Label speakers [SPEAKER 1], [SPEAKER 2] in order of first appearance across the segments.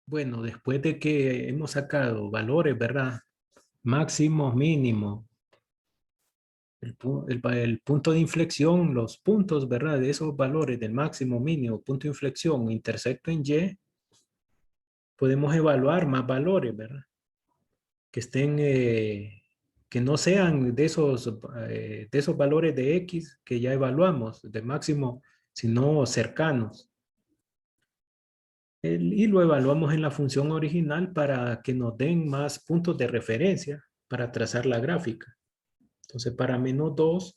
[SPEAKER 1] Bueno, después de que hemos sacado valores, ¿verdad? Máximos, mínimos, el punto de inflexión, los puntos, ¿verdad? De esos valores del máximo, mínimo, punto de inflexión, intersecto en Y, podemos evaluar más valores, ¿verdad? Que estén, que no sean de esos valores de X que ya evaluamos, de máximo, sino cercanos. Y lo evaluamos en la función original para que nos den más puntos de referencia para trazar la gráfica. Entonces, para -2,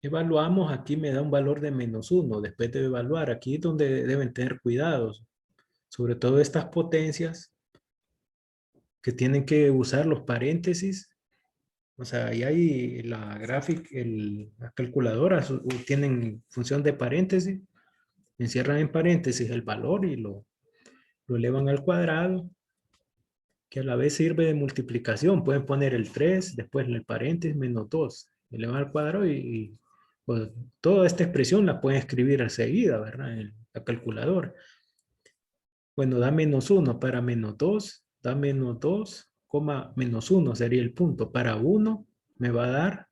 [SPEAKER 1] evaluamos, aquí me da un valor de -1. Después de evaluar, aquí es donde deben tener cuidados, sobre todo estas potencias que tienen que usar los paréntesis. O sea, ahí hay la gráfica, las calculadoras tienen función de paréntesis, encierran en paréntesis el valor y lo elevan al cuadrado, que a la vez sirve de multiplicación. Pueden poner el 3, después el paréntesis, -2, elevan al cuadrado pues, toda esta expresión la pueden escribir enseguida, ¿verdad? En la calculadora. Bueno, da -1 para -2, da -2, -1 sería el punto. Para 1 me va a dar,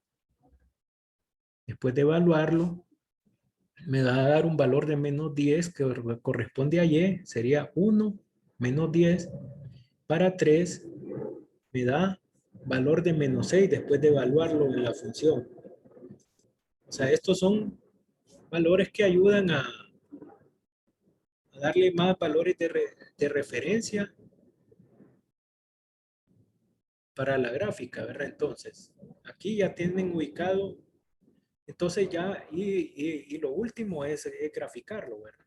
[SPEAKER 1] después de evaluarlo, me va a dar un valor de -10 que corresponde a Y, sería 1 -10. Para 3 me da valor de -6 después de evaluarlo en la función. O sea, estos son valores que ayudan a darle más valores de referencia para la gráfica, ¿verdad? Entonces, aquí ya tienen ubicado, entonces ya, y lo último es graficarlo, ¿verdad?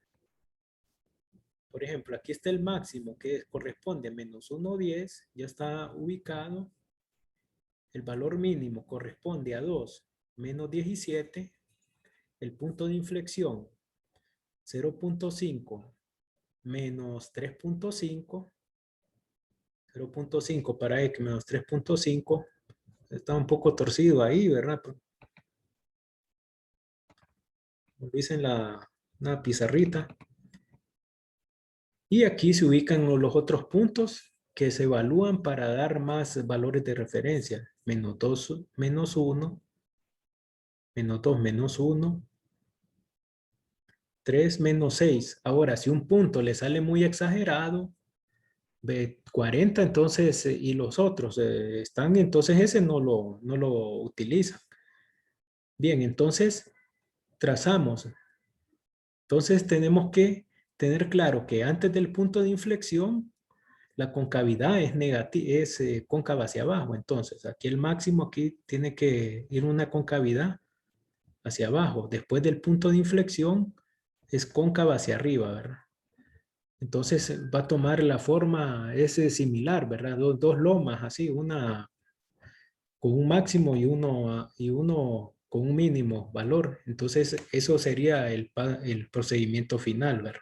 [SPEAKER 1] Por ejemplo, aquí está el máximo que corresponde a -1,10, ya está ubicado. El valor mínimo corresponde a 2, -17. El punto de inflexión, 0,5 menos 3,5. 0,5 para X menos 3,5. Está un poco torcido ahí, ¿verdad? Lo hice en una pizarrita. Y aquí se ubican los otros puntos que se evalúan para dar más valores de referencia. -2, -1, -2, -1, 3, -6. Ahora, si un punto le sale muy exagerado, 40, entonces, y los otros están, entonces ese no lo utilizan. Bien, entonces trazamos. Entonces tenemos que tener claro que antes del punto de inflexión, la concavidad es negativa, es cóncava hacia abajo. Entonces, aquí el máximo, aquí tiene que ir una concavidad hacia abajo. Después del punto de inflexión, es cóncava hacia arriba, ¿verdad? Entonces va a tomar la forma, es similar, ¿verdad? Dos lomas así, una con un máximo y uno con un mínimo valor. Entonces eso sería el procedimiento final, ¿verdad?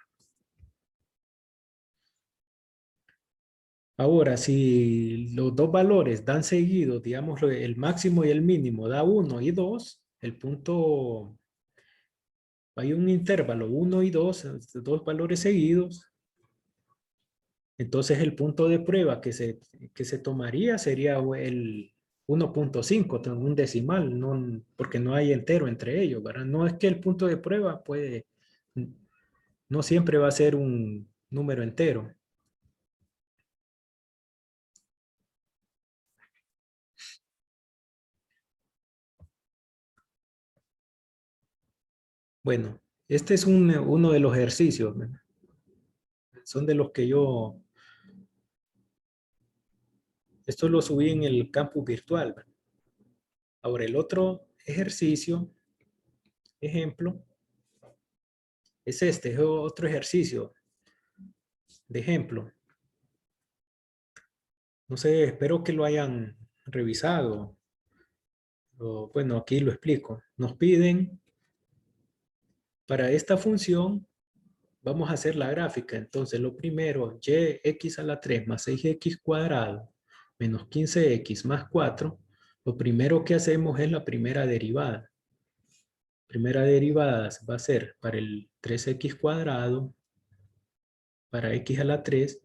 [SPEAKER 1] Ahora, si los dos valores dan seguidos, digamos, el máximo y el mínimo da 1 y 2, el punto, hay un intervalo 1 y 2, dos valores seguidos, entonces el punto de prueba que se tomaría sería el 1,5, un decimal, no, porque no hay entero entre ellos, ¿verdad? No es que el punto de prueba no siempre va a ser un número entero. Bueno, este es uno de los ejercicios, ¿verdad? Son de los que esto lo subí en el campus virtual, ¿verdad? Ahora, el otro ejercicio, ejemplo, es otro ejercicio de ejemplo. No sé, espero que lo hayan revisado. Bueno, aquí lo explico. Nos piden, para esta función, vamos a hacer la gráfica. Entonces, lo primero, y x a la 3 más 6x cuadrado menos 15x más 4. Lo primero que hacemos es la primera derivada. Primera derivada va a ser para el 3x cuadrado para x a la 3,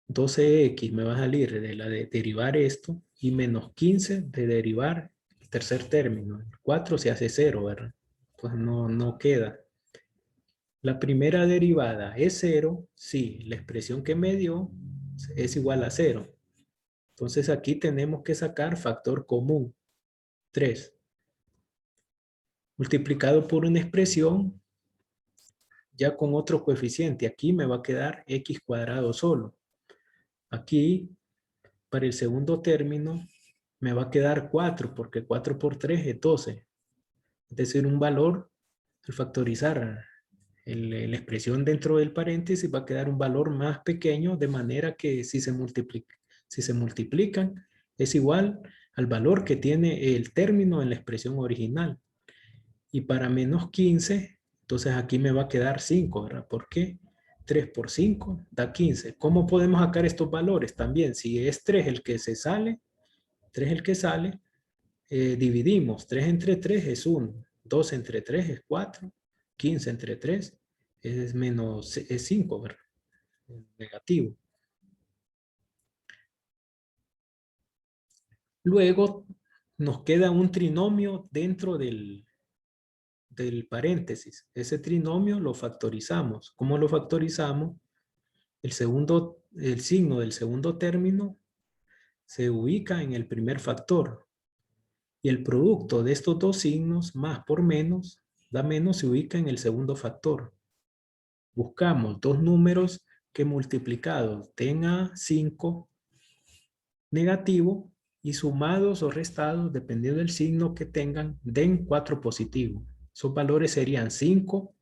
[SPEAKER 1] 12x me va a salir de la de derivar esto y menos 15 de derivar el tercer término. El 4 se hace 0, ¿verdad? Pues no queda. La primera derivada es 0 si la expresión que me dio es igual a 0. Entonces aquí tenemos que sacar factor común, 3. Multiplicado por una expresión ya con otro coeficiente. Aquí me va a quedar x cuadrado solo. Aquí, para el segundo término, me va a quedar 4, porque 4 por 3 es 12. Es decir, un valor, al factorizar la expresión dentro del paréntesis, va a quedar un valor más pequeño, de manera que si se multiplican, es igual al valor que tiene el término en la expresión original. Y para menos 15, entonces aquí me va a quedar 5, ¿verdad? ¿Por qué? 3 por 5 da 15. ¿Cómo podemos sacar estos valores? También, si es 3 el que se sale, 3 el que sale, dividimos. 3 entre 3 es 1. 2 entre 3 es 4. 15 entre 3 es 5, ¿verdad? Negativo. Luego nos queda un trinomio dentro del paréntesis. Ese trinomio lo factorizamos. ¿Cómo lo factorizamos? El signo del segundo término se ubica en el primer factor. Y el producto de estos dos signos, más por menos, da menos, se ubica en el segundo factor. Buscamos dos números que multiplicados tengan 5 negativo y sumados o restados, dependiendo del signo que tengan, den 4 positivo. Esos valores serían 5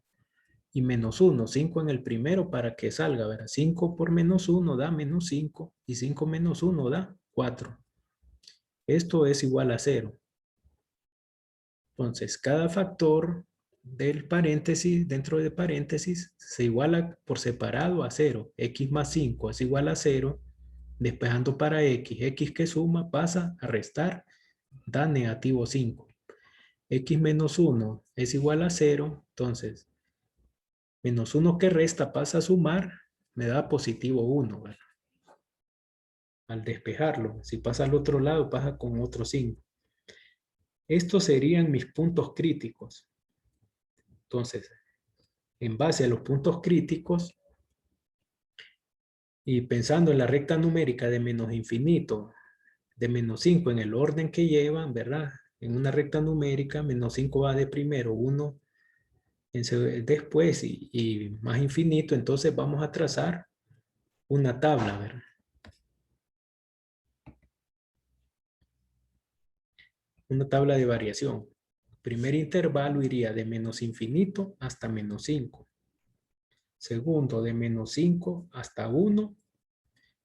[SPEAKER 1] y menos 1. 5 en el primero para que salga, ¿verdad? 5 por menos 1 da menos 5 y 5 menos 1 da 4. Esto es igual a 0. Entonces, cada factor del paréntesis, dentro de paréntesis, se iguala por separado a 0. X más 5 es igual a 0. Despejando para X. X que suma pasa a restar, da negativo 5. X menos 1 es igual a 0. Entonces, menos 1 que resta pasa a sumar, me da positivo 1. ¿Verdad? Al despejarlo, si pasa al otro lado, pasa con otro signo. Estos serían mis puntos críticos. Entonces, en base a los puntos críticos y pensando en la recta numérica de menos infinito, de menos 5 en el orden que llevan, ¿verdad? En una recta numérica, menos 5 va de primero, 1 después y más infinito, entonces vamos a trazar una tabla, ¿verdad? Una tabla de variación. Primer intervalo iría de menos infinito hasta menos 5. Segundo, de menos 5 hasta 1.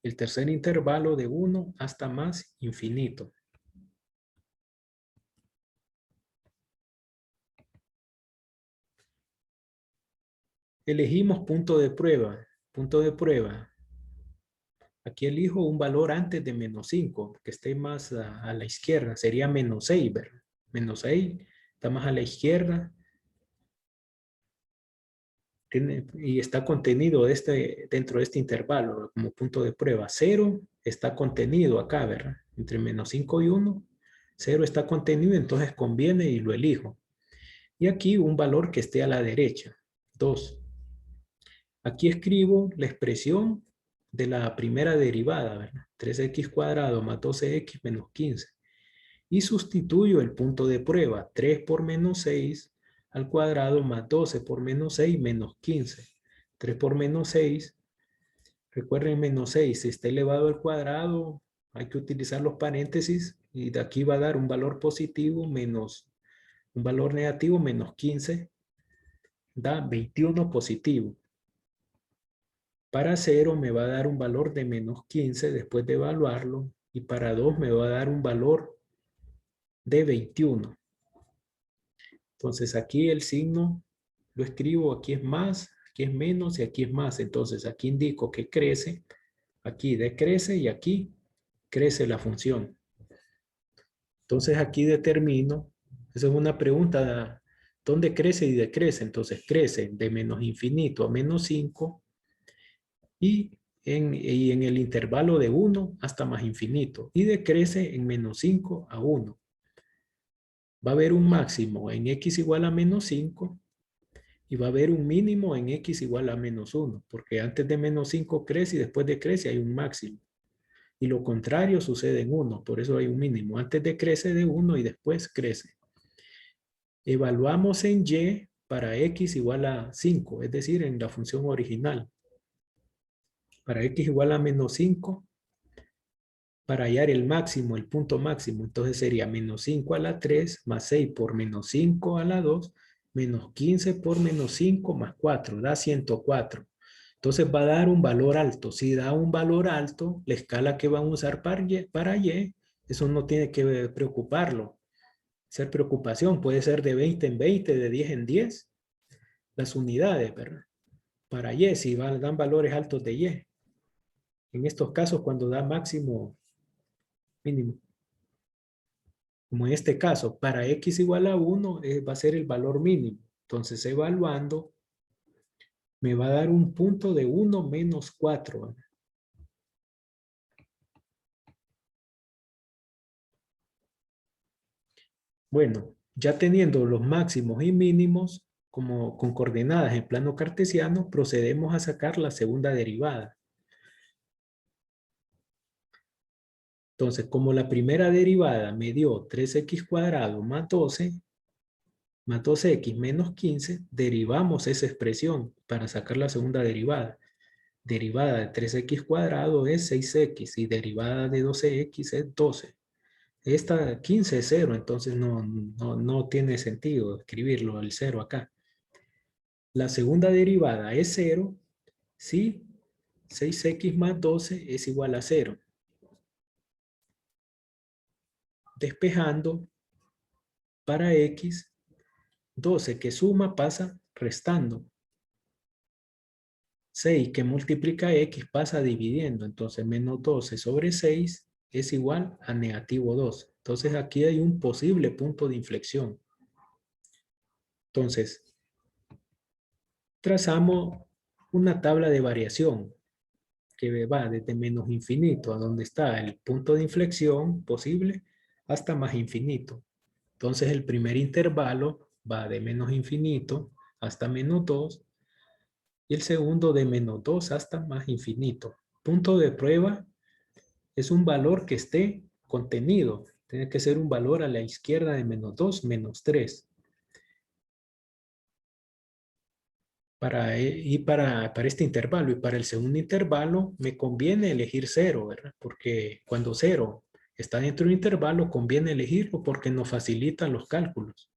[SPEAKER 1] El tercer intervalo de 1 hasta más infinito. Elegimos punto de prueba. Punto de prueba. Aquí elijo un valor antes de menos 5, que esté más a la izquierda. Sería menos 6, ¿verdad? Menos 6 está más a la izquierda. Y está contenido dentro de este intervalo como punto de prueba. 0 está contenido acá, ¿verdad? Entre menos 5 y 1. 0 está contenido, entonces conviene y lo elijo. Y aquí un valor que esté a la derecha. 2. Aquí escribo la expresión de la primera derivada, ¿verdad? 3x cuadrado más 12x menos 15. Y sustituyo el punto de prueba. 3 por menos 6 al cuadrado más 12 por menos 6 menos 15. 3 por menos 6. Recuerden, menos 6. Si está elevado al cuadrado, hay que utilizar los paréntesis. Y de aquí va a dar un valor positivo menos un valor negativo menos 15. Da 21 positivo. Para 0 me va a dar un valor de menos 15 después de evaluarlo. Y para 2 me va a dar un valor de 21. Entonces aquí el signo lo escribo, aquí es más, aquí es menos y aquí es más. Entonces aquí indico que crece, aquí decrece y aquí crece la función. Entonces aquí determino, esa es una pregunta, ¿dónde crece y decrece? Entonces crece de menos infinito a menos 5 y en el intervalo de 1 hasta más infinito, y decrece en menos 5 a 1. Va a haber un máximo en x igual a menos 5 y va a haber un mínimo en x igual a menos 1, porque antes de menos 5 crece y después de crece hay un máximo. Y lo contrario sucede en 1, por eso hay un mínimo. Antes de crece de 1 y después crece. Evaluamos en y para x igual a 5, es decir, en la función original. Para x igual a menos 5, para hallar el máximo, el punto máximo, entonces sería menos 5 a la 3 más 6 por menos 5 a la 2 menos 15 por menos 5 más 4, da 104. Entonces va a dar un valor alto. Si da un valor alto, la escala que van a usar para y, eso no tiene que preocuparlo. Ser preocupación puede ser de 20 en 20, de 10 en 10, las unidades, ¿verdad? Para y, si dan valores altos de y. En estos casos, cuando da máximo, mínimo. Como en este caso, para x igual a 1 va a ser el valor mínimo. Entonces, evaluando, me va a dar un punto de 1 menos 4. Bueno, ya teniendo los máximos y mínimos como con coordenadas en plano cartesiano, procedemos a sacar la segunda derivada. Entonces, como la primera derivada me dio 3x cuadrado más 12, más 2x menos 15, derivamos esa expresión para sacar la segunda derivada. Derivada de 3x cuadrado es 6x y derivada de 12x es 12. Esta 15 es 0, entonces no tiene sentido escribirlo el 0 acá. La segunda derivada es 0 si 6x más 12 es igual a 0. Despejando, para x, 12 que suma pasa restando. 6 que multiplica x pasa dividiendo. Entonces menos 12 sobre 6 es igual a negativo 2. Entonces aquí hay un posible punto de inflexión. Entonces, trazamos una tabla de variación que va desde menos infinito a donde está el punto de inflexión posible hasta más infinito. Entonces el primer intervalo va de menos infinito hasta menos 2 y el segundo de menos 2 hasta más infinito. Punto de prueba es un valor que esté contenido. Tiene que ser un valor a la izquierda de menos 2, menos 3. Para este intervalo y para el segundo intervalo me conviene elegir 0, ¿verdad? Porque cuando 0 está dentro de un intervalo conviene elegirlo porque nos facilitan los cálculos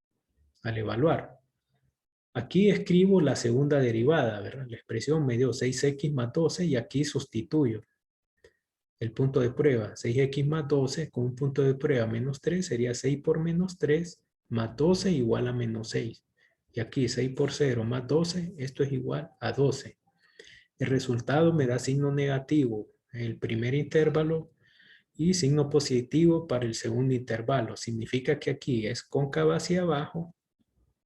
[SPEAKER 1] al evaluar. Aquí escribo la segunda derivada, ¿verdad? La expresión me dio 6x más 12 y aquí sustituyo el punto de prueba. 6x más 12 con un punto de prueba menos 3 sería 6 por menos 3 más 12 igual a menos 6. Y aquí 6 por 0 más 12, esto es igual a 12. El resultado me da signo negativo en el primer intervalo y signo positivo para el segundo intervalo. Significa que aquí es cóncava hacia abajo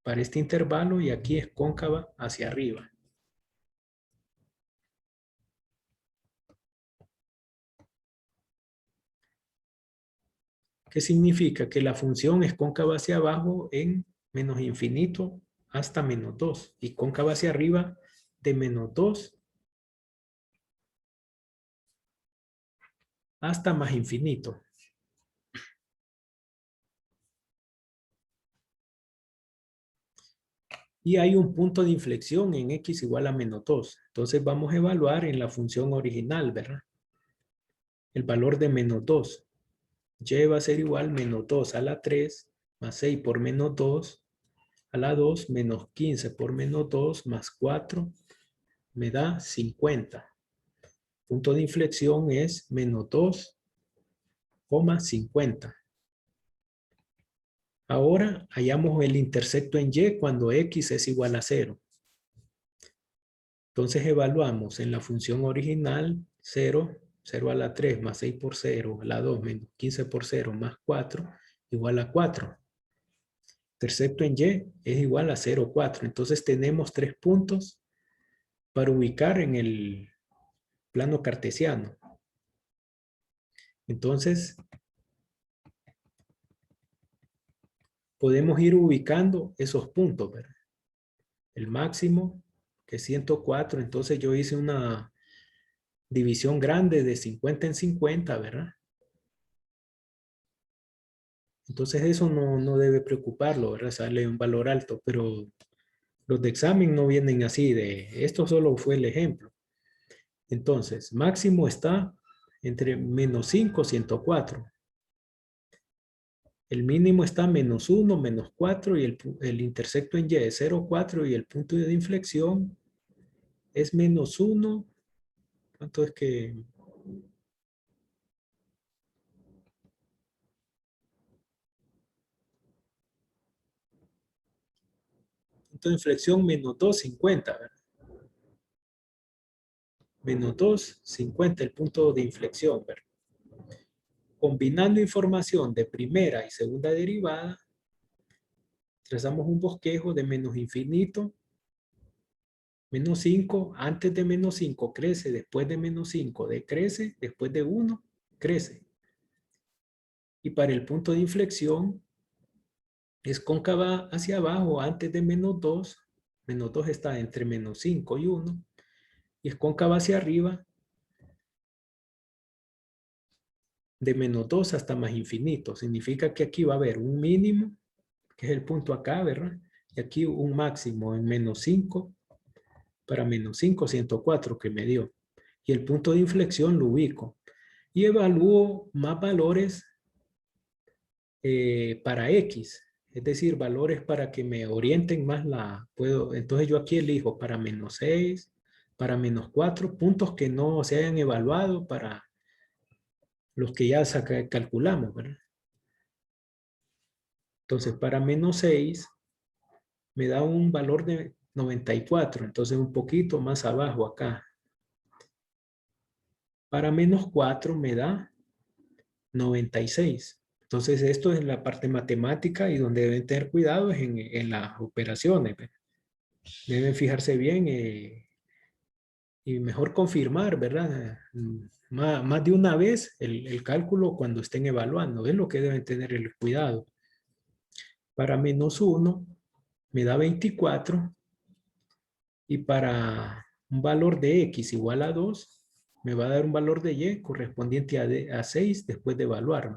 [SPEAKER 1] para este intervalo y aquí es cóncava hacia arriba. ¿Qué significa? Que la función es cóncava hacia abajo en menos infinito hasta menos 2 y cóncava hacia arriba de menos 2 hasta más infinito. Y hay un punto de inflexión en x igual a menos 2. Entonces vamos a evaluar en la función original, ¿verdad? El valor de menos 2. Y va a ser igual menos 2 a la 3 más 6 por menos 2 a la 2 menos 15 por menos 2 más 4 me da 50. Punto de inflexión es menos 2,50. Ahora hallamos el intersecto en y cuando x es igual a 0. Entonces evaluamos en la función original 0, 0 a la 3 más 6 por 0 a la 2 menos 15 por 0 más 4 igual a 4. Intersecto en y es igual a 0,4. Entonces tenemos 3 puntos para ubicar en el plano cartesiano. Entonces, podemos ir ubicando esos puntos, ¿verdad? El máximo, que es 104, entonces yo hice una división grande de 50 en 50, ¿verdad? Entonces eso no debe preocuparlo, ¿verdad? Sale un valor alto, pero los de examen no vienen así de, esto solo fue el ejemplo. Entonces, máximo está entre menos 5 y 104. El mínimo está menos 1, menos 4 y el intersecto en Y es 0,4 y el punto de inflexión es menos 1. ¿Cuánto es que? Punto de inflexión menos 2,50, ¿verdad? Menos 2,50 el punto de inflexión, ¿verdad? Combinando información de primera y segunda derivada, trazamos un bosquejo de menos infinito, menos 5, antes de menos 5 crece, después de menos 5 decrece, después de 1 crece. Y para el punto de inflexión es cóncava hacia abajo antes de menos 2 está entre menos 5 y 1, y es cóncava hacia arriba de menos 2 hasta más infinito. Significa que aquí va a haber un mínimo, que es el punto acá, ¿verdad? Y aquí un máximo en menos 5, para menos 5, 104 que me dio. Y el punto de inflexión lo ubico. Y evalúo más valores para X. Es decir, valores para que me orienten más entonces yo aquí elijo para menos 6, para menos 4, puntos que no se hayan evaluado para los que ya calculamos, ¿verdad? Entonces, para menos 6 me da un valor de 94, entonces un poquito más abajo acá. Para menos 4 me da 96. Entonces, esto es la parte matemática y donde deben tener cuidado es en las operaciones. ¿Verdad? Deben fijarse bien y mejor confirmar, ¿verdad? Más de una vez el cálculo cuando estén evaluando. Es lo que deben tener el cuidado. Para menos 1 me da 24 y para un valor de X igual a 2 me va a dar un valor de Y correspondiente a 6 después de evaluar.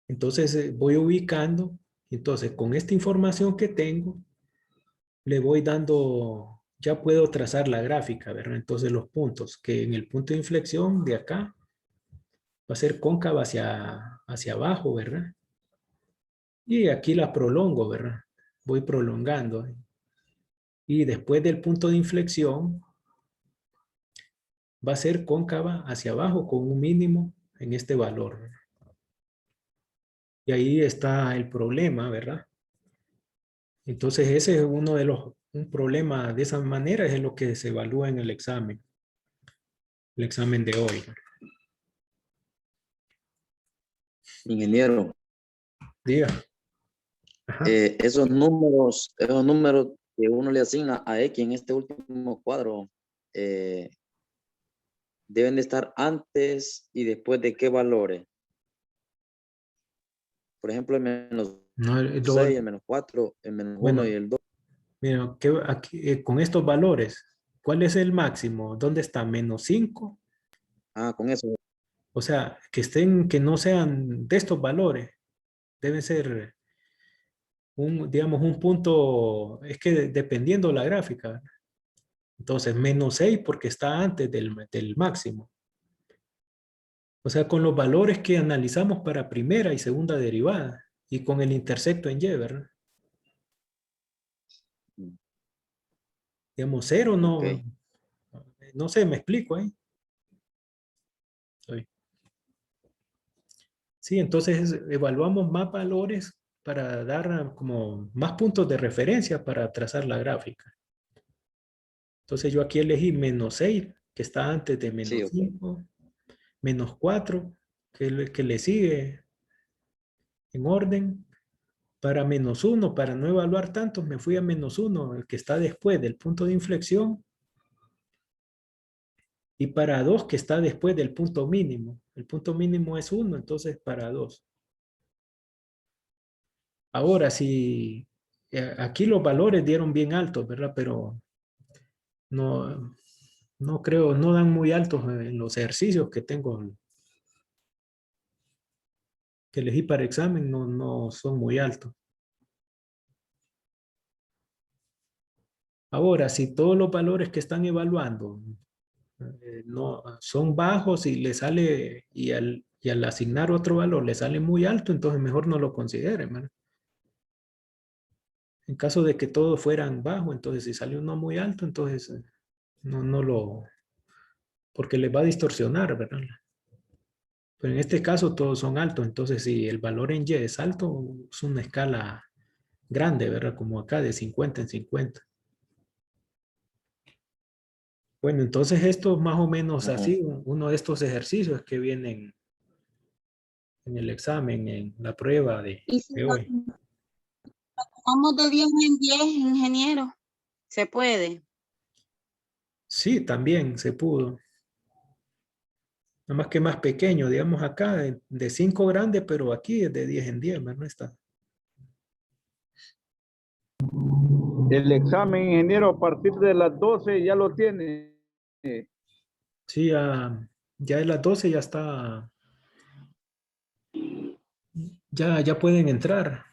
[SPEAKER 1] Entonces voy ubicando. Entonces con esta información que tengo, le voy dando, ya puedo trazar la gráfica, ¿verdad? Entonces los puntos, que en el punto de inflexión de acá va a ser cóncava hacia abajo, ¿verdad? Y aquí la prolongo, ¿verdad? Voy prolongando. Y después del punto de inflexión va a ser cóncava hacia abajo con un mínimo en este valor, ¿verdad? Y ahí está el problema, ¿verdad? Entonces ese es uno de un problema de esa manera es lo que se evalúa en el examen de hoy.
[SPEAKER 2] Ingeniero,
[SPEAKER 1] Diga. Ajá.
[SPEAKER 2] esos números que uno le asigna a X en este último cuadro, deben de estar antes y después de qué valores. Por ejemplo, el menos
[SPEAKER 1] No,
[SPEAKER 2] 6, el menos 4, el menos 1 y
[SPEAKER 1] bueno,
[SPEAKER 2] el 2.
[SPEAKER 1] mira, aquí, con estos valores, ¿cuál es el máximo? ¿Dónde está? Menos 5.
[SPEAKER 2] Ah, con eso.
[SPEAKER 1] O sea, que no sean de estos valores. Deben ser digamos, un punto, es que dependiendo la gráfica. ¿Verdad? Entonces, menos 6 porque está antes del máximo. O sea, con los valores que analizamos para primera y segunda derivada y con el intersecto en Y, ¿verdad? Digamos, 0
[SPEAKER 2] Ok.
[SPEAKER 1] no sé, me explico ahí. Sí. Sí, entonces evaluamos más valores para dar como más puntos de referencia para trazar la gráfica. Entonces yo aquí elegí menos 6, que está antes de
[SPEAKER 2] Sí,
[SPEAKER 1] menos
[SPEAKER 2] ok.
[SPEAKER 1] 5, menos 4, que le sigue en orden, para menos 1, para no evaluar tantos, me fui a menos 1, el que está después del punto de inflexión, y para 2 que está después del punto mínimo. El punto mínimo es 1, entonces para 2. Ahora, si aquí los valores dieron bien altos, ¿verdad? Pero no, no creo, no dan muy altos en los ejercicios que tengo, que elegí para examen, no son muy altos. Ahora, si todos los valores que están evaluando no son bajos y le sale, y al asignar otro valor le sale muy alto, entonces mejor no lo consideren, ¿verdad? En caso de que todos fueran bajos, entonces si sale uno muy alto, entonces no lo, porque les va a distorsionar, ¿verdad? Pero en este caso todos son altos, entonces si el valor en Y es alto, es una escala grande, ¿verdad? Como acá de 50 en 50. Bueno, entonces esto más o menos
[SPEAKER 2] Ajá.
[SPEAKER 1] así, uno de estos ejercicios que vienen en el examen, en la prueba
[SPEAKER 3] Y si
[SPEAKER 1] de
[SPEAKER 3] lo
[SPEAKER 1] hoy.
[SPEAKER 3] tomamos de 10 en 10, ingeniero, se puede.
[SPEAKER 1] Sí, también se pudo. Nada más que más pequeño, digamos acá, de 5 grandes, pero aquí es de 10 en 10, ¿verdad? No está.
[SPEAKER 4] El examen, ingeniero, a partir de las 12 ya lo tiene.
[SPEAKER 1] Sí, ya en las 12 ya está, ya pueden entrar.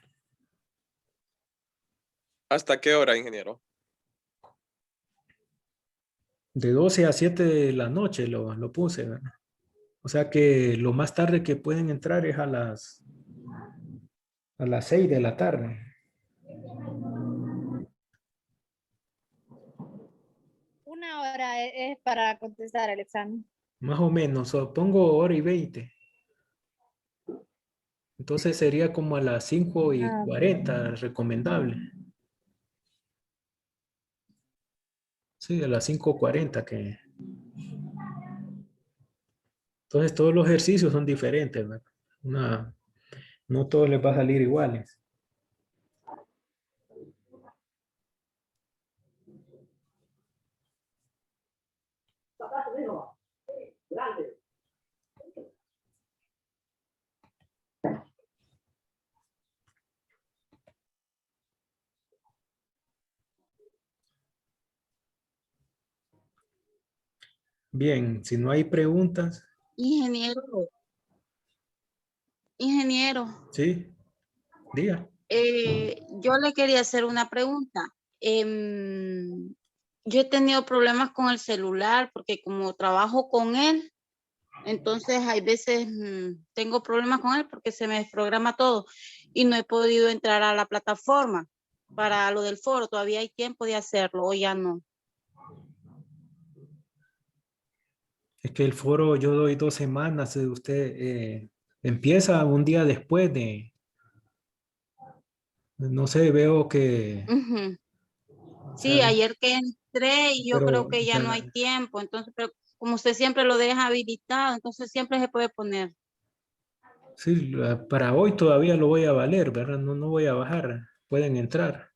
[SPEAKER 5] ¿Hasta qué hora, ingeniero?
[SPEAKER 1] De 12 a 7 de la noche lo puse, ¿verdad? O sea que lo más tarde que pueden entrar es a las 6 de la tarde.
[SPEAKER 6] Una hora es para contestar el examen.
[SPEAKER 1] Más o menos, o pongo hora y 20. Entonces sería como a las 5 y
[SPEAKER 6] Ah,
[SPEAKER 1] 40 recomendable. Sí, a las 5:40 que... Entonces todos los ejercicios son diferentes, ¿verdad? No todos les va a salir iguales. Bien, si no hay preguntas,
[SPEAKER 3] Ingeniero, ingeniero,
[SPEAKER 1] sí, diga.
[SPEAKER 3] yo le quería hacer una pregunta. Yo he tenido problemas con el celular porque como trabajo con él, entonces hay veces tengo problemas con él porque se me desprograma todo y no he podido entrar a la plataforma para lo del foro. Todavía hay tiempo de hacerlo o ya no.
[SPEAKER 1] Es que el foro yo doy 2 semanas, usted empieza un día después no sé, veo que,
[SPEAKER 3] Ujú.
[SPEAKER 1] o
[SPEAKER 3] Sí,
[SPEAKER 1] sea,
[SPEAKER 3] ayer que entré y yo creo
[SPEAKER 1] pero
[SPEAKER 3] que ya no hay tiempo, entonces, pero como usted siempre lo deja habilitado, entonces siempre se puede poner.
[SPEAKER 1] sí, para hoy todavía lo voy a valer, ¿verdad? No voy a bajar, pueden entrar.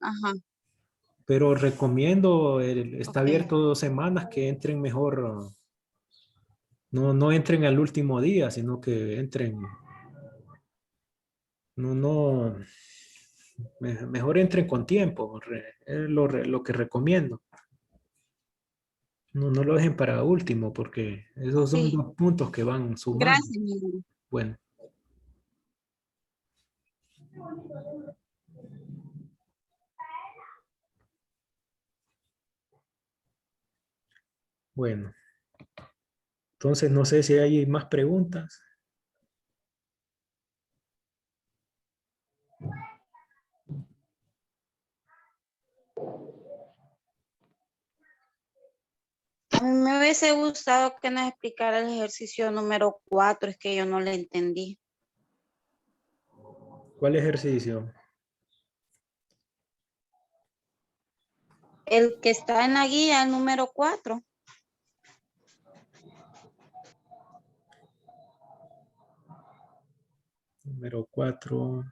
[SPEAKER 3] Ajá,
[SPEAKER 1] Pero recomiendo, está
[SPEAKER 3] ok.
[SPEAKER 1] abierto 2 semanas, que entren mejor, no entren al último día, sino que entren, no, mejor entren con tiempo, es lo que recomiendo. No lo dejen para último, porque esos son
[SPEAKER 3] Sí,
[SPEAKER 1] 2 puntos que van sumando.
[SPEAKER 3] gracias, mi amor.
[SPEAKER 1] Bueno, bueno. Entonces no sé si hay más preguntas.
[SPEAKER 3] A mí me hubiese gustado que nos explicara el ejercicio número 4, es que yo no le entendí.
[SPEAKER 1] ¿Cuál ejercicio?
[SPEAKER 3] El que está en la guía, el número 4.
[SPEAKER 1] Número 4.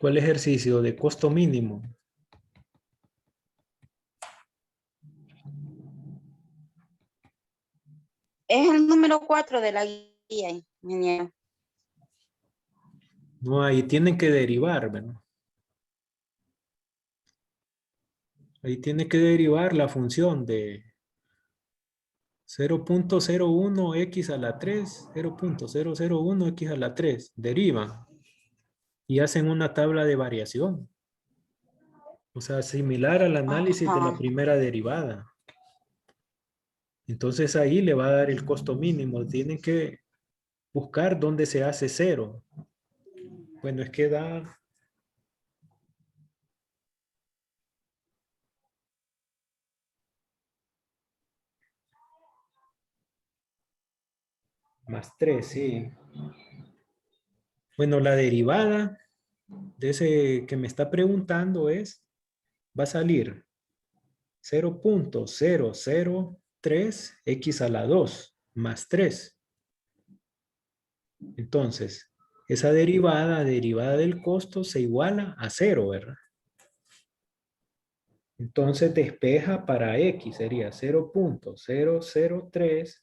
[SPEAKER 1] ¿Cuál ejercicio de costo mínimo?
[SPEAKER 3] Es el número 4 de la guía, ingeniero.
[SPEAKER 1] No, ahí tienen que derivar, ¿verdad? Ahí tiene que derivar la función de 0.01x a la 3, 0.001x a la 3. Derivan y hacen una tabla de variación. O sea, similar al análisis de la
[SPEAKER 3] Ajá.
[SPEAKER 1] primera derivada. Entonces ahí le va a dar el costo mínimo. Tienen que buscar dónde se hace cero. Bueno, es que da más 3, sí. Bueno, la derivada de ese que me está preguntando va a salir 0.003x a la 2 más 3. Entonces, esa derivada del costo, se iguala a 0, ¿verdad? Entonces, despeja para x, sería 0.003.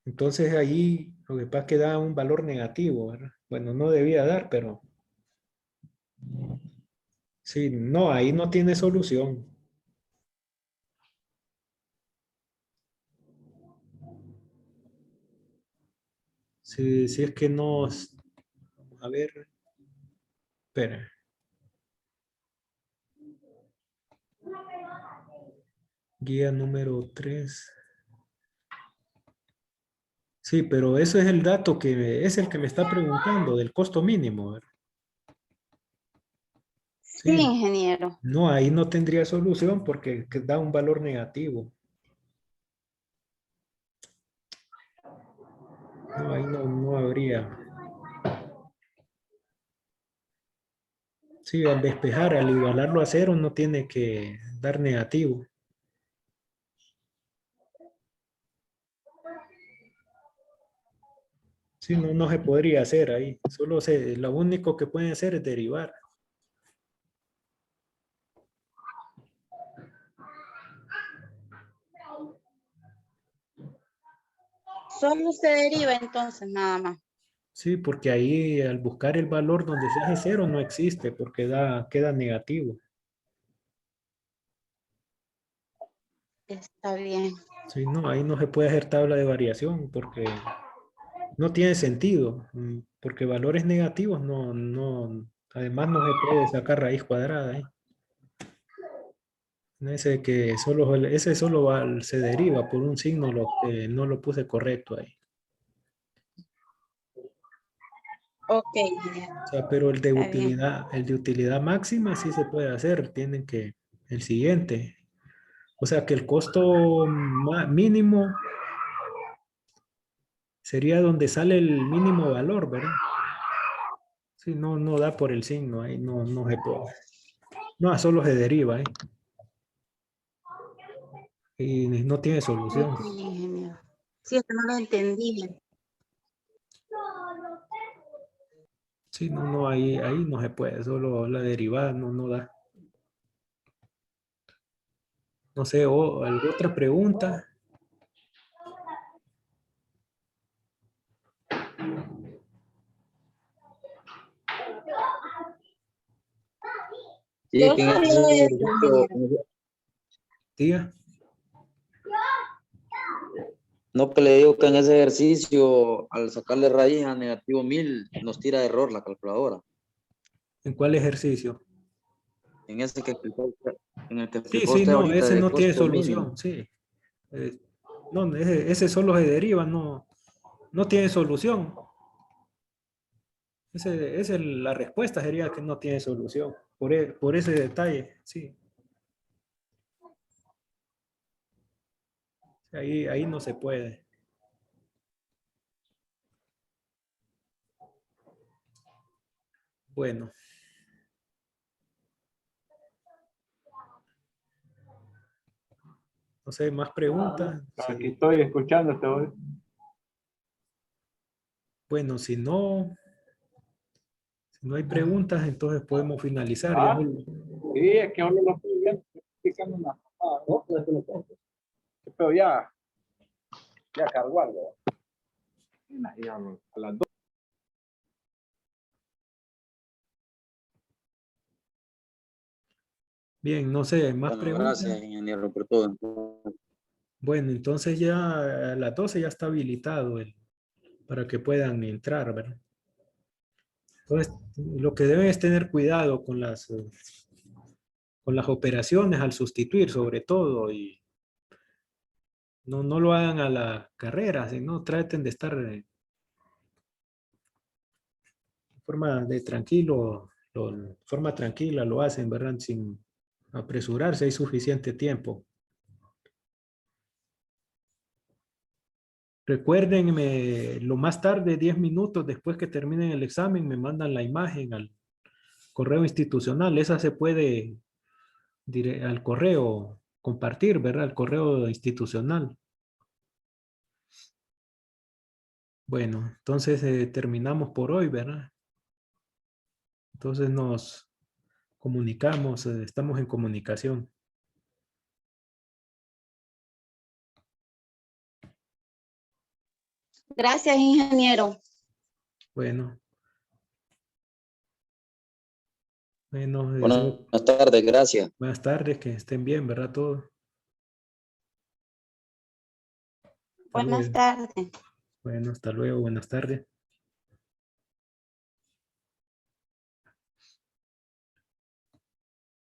[SPEAKER 1] Entonces, ahí lo que pasa es que da un valor negativo, ¿verdad? Bueno, no debía dar, pero sí, no, ahí no tiene solución. Si es que no, a ver, espera. Guía número 3. Sí, pero eso es el dato es el que me está preguntando del costo mínimo, ¿verdad?
[SPEAKER 3] Sí,
[SPEAKER 1] Sí,
[SPEAKER 3] ingeniero.
[SPEAKER 1] no, ahí no tendría solución porque da un valor negativo. No, ahí no habría. Sí, al despejar, al igualarlo a cero, no tiene que dar negativo. Sí, no se podría hacer ahí. Lo único que pueden hacer es derivar.
[SPEAKER 3] Solo se deriva entonces nada más.
[SPEAKER 1] Sí, porque ahí al buscar el valor donde se hace cero no existe porque queda negativo.
[SPEAKER 3] Está bien.
[SPEAKER 1] Sí, no, ahí no se puede hacer tabla de variación porque no tiene sentido, porque valores negativos además no se puede sacar raíz cuadrada ahí. Ese solo se deriva por un signo lo que no lo puse correcto ahí.
[SPEAKER 3] Ok, ingeniero.
[SPEAKER 1] O sea, pero
[SPEAKER 3] Está bien.
[SPEAKER 1] el de utilidad máxima sí se puede hacer, el siguiente. O sea que el costo mínimo sería donde sale el mínimo valor, ¿verdad? Sí, no da por el signo ahí, no se puede. No, solo se deriva ahí. Y no tiene solución.
[SPEAKER 3] Ok, ingeniero. Sí, es que no lo entendí bien.
[SPEAKER 1] Sí, ahí no se puede, solo la derivada no da. No sé, o alguna otra pregunta.
[SPEAKER 2] Sí,
[SPEAKER 3] Yo
[SPEAKER 2] que en ese
[SPEAKER 3] sabía eso,
[SPEAKER 2] ejercicio,
[SPEAKER 3] ingeniero.
[SPEAKER 1] Tía,
[SPEAKER 2] no, que le digo que en ese ejercicio, al sacarle raíz a negativo 1000, nos tira de error la calculadora.
[SPEAKER 1] ¿en cuál ejercicio?
[SPEAKER 2] En ese que explicó usted, en el que
[SPEAKER 1] Sí,
[SPEAKER 2] explicó
[SPEAKER 1] sí,
[SPEAKER 2] usted
[SPEAKER 1] no,
[SPEAKER 2] ahorita
[SPEAKER 1] ese
[SPEAKER 2] de
[SPEAKER 1] no tiene
[SPEAKER 2] costo mínimo.
[SPEAKER 1] solución, sí. Eh, no, ese solo se deriva, no tiene solución. La respuesta sería que no tiene solución, por ese detalle, sí. Ahí no se puede. Bueno. No sé, más preguntas.
[SPEAKER 4] Aquí
[SPEAKER 1] Sí.
[SPEAKER 4] estoy escuchándote hoy.
[SPEAKER 1] Bueno, si no hay preguntas, entonces podemos finalizar. Ya.
[SPEAKER 4] Ah, sí, es que solo lo estoy viendo. Estoy explicando una pero ya cargó algo. Ya, a las 2.
[SPEAKER 1] Bien, no sé, más
[SPEAKER 2] Bueno,
[SPEAKER 1] preguntas.
[SPEAKER 2] gracias, ingeniero, por todo.
[SPEAKER 1] Bueno, entonces ya a las 12 ya está habilitado para que puedan entrar, ¿verdad? Entonces, lo que deben es tener cuidado con las operaciones al sustituir, sobre todo, y no lo hagan a la carrera, sino traten de estar de forma tranquila lo hacen, ¿verdad? Sin apresurarse, hay suficiente tiempo. Recuérdenme, lo más tarde, 10 minutos después que terminen el examen, me mandan la imagen al correo institucional. Esa se puede al correo compartir, ¿verdad? Al correo institucional. Bueno, entonces terminamos por hoy, ¿verdad? Entonces nos comunicamos, estamos en comunicación.
[SPEAKER 3] Gracias, ingeniero.
[SPEAKER 1] Bueno. Bueno,
[SPEAKER 2] Buenas tardes, gracias.
[SPEAKER 1] buenas tardes, que estén bien, ¿verdad? Todos. Hasta
[SPEAKER 3] Buenas
[SPEAKER 1] luego.
[SPEAKER 3] tardes.
[SPEAKER 1] Bueno, hasta luego, buenas tardes.